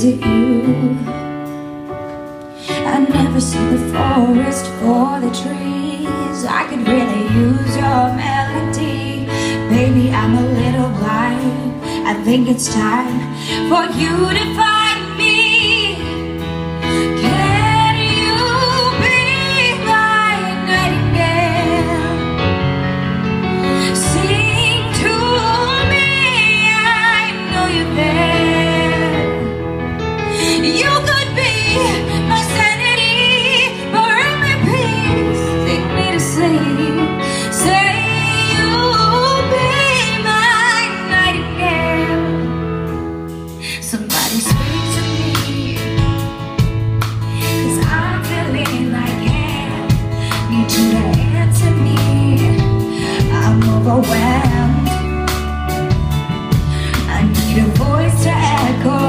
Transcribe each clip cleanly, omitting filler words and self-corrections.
is it you? I never see the forest for the trees. I could really use your melody. Baby, I'm a little blind. I think it's time for you to find me. Can you be my nightingale? Sing to me, I know you're there. You could be my sanity, bring me peace, take me to sleep. Say you'll be my nightingale. Somebody speak to me, 'cause I'm feeling like hell. Need you to answer me, I'm overwhelmed. I need a voice to echo,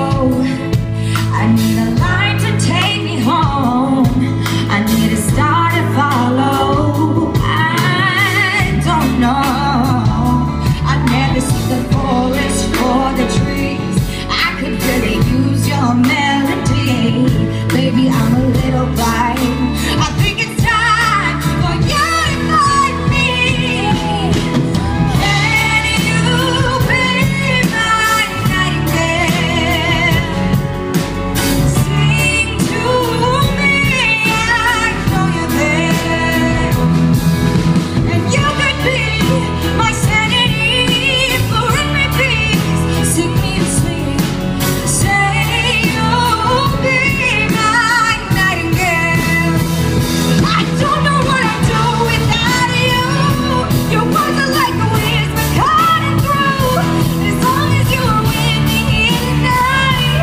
I need a line to take me home, I need a star to follow. I don't know, I've never seen the forest for the trees. I could really use your melody. Baby, I'm a little blind. I think it's time for you to find me. Can you be my nightingale? Sing to me, I know you're there. And you could be my sanity, bring me peace, sing me to sleep. Say you'll be my nightingale. I don't know what I'd do without you. Your words are like a whisper cutting through. As long as you're with me here tonight,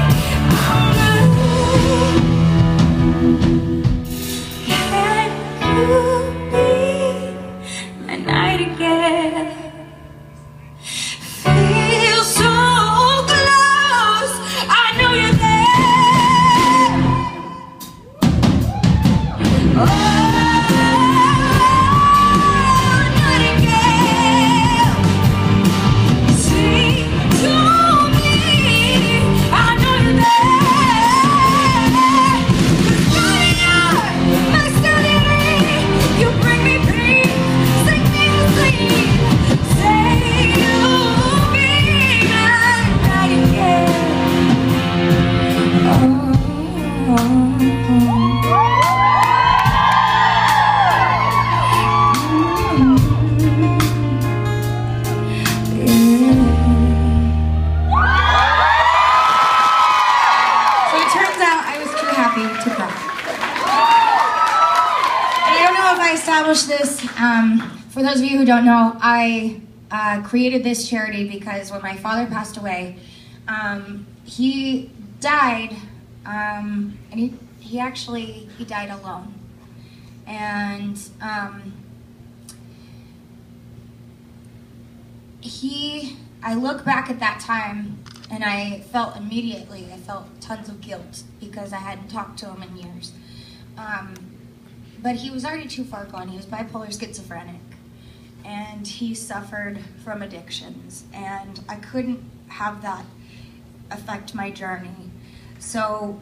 I'm good. Can you be my nightingale? Feel so close, I know you're there. Oh, nightingale, sing to me, I know you're there. 'Cause you're my sanity, you bring me peace, sing me to sleep. Say you'll be my nightingale. So it turns out I was too happy to cry. And I don't know if I established this. For those of you who don't know, I created this charity because when my father passed away, he died, and he died alone. And I look back at that time and I felt tons of guilt because I hadn't talked to him in years. But he was already too far gone. He was bipolar schizophrenic, and he suffered from addictions, and I couldn't have that affect my journey. So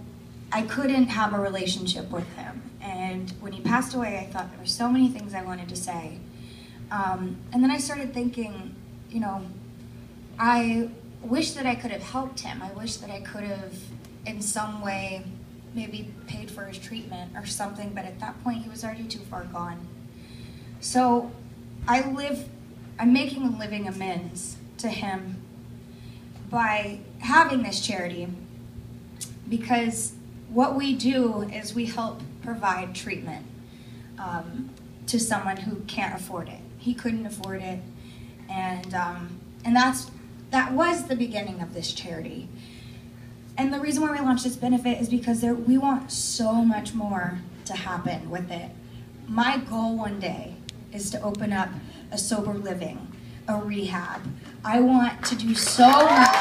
I couldn't have a relationship with him. And when he passed away, I thought there were so many things I wanted to say. And then I started thinking, you know, I wish that I could have helped him. I wish that I could have, in some way, maybe paid for his treatment or something, but at that point he was already too far gone. So I'm making a living amends to him by having this charity, because what we do is we help provide treatment to someone who can't afford it. He couldn't afford it, and that was the beginning of this charity. And the reason why we launched this benefit is because we want so much more to happen with it. My goal one day is to open up a sober living, a rehab. I want to do so much.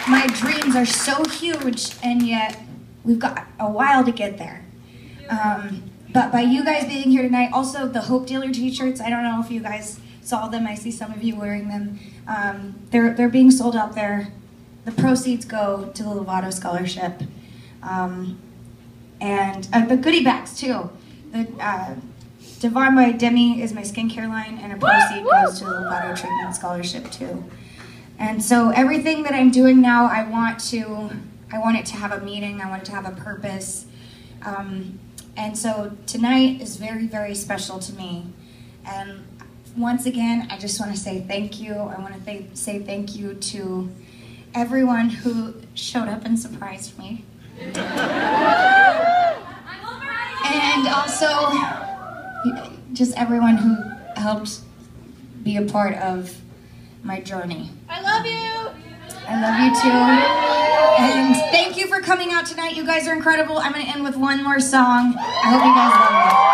My dreams are so huge, and yet we've got a while to get there. But by you guys being here tonight, also the Hope Dealer t-shirts, I don't know if you guys saw them. I see some of you wearing them. They're being sold out there the proceeds go to the Lovato scholarship. And the goodie bags too. Devon by Demi is my skincare line, and a proceed goes to the Lovato treatment scholarship too. And so everything that I'm doing now, I want it to have a meaning. I want it to have a purpose. And so tonight is very, very special to me. And once again, I just want to say thank you. I want to say thank you to everyone who showed up and surprised me. And also, just everyone who helped be a part of my journey. I love you! I love you too. And thank you for coming out tonight. You guys are incredible. I'm going to end with one more song. I hope you guys love it.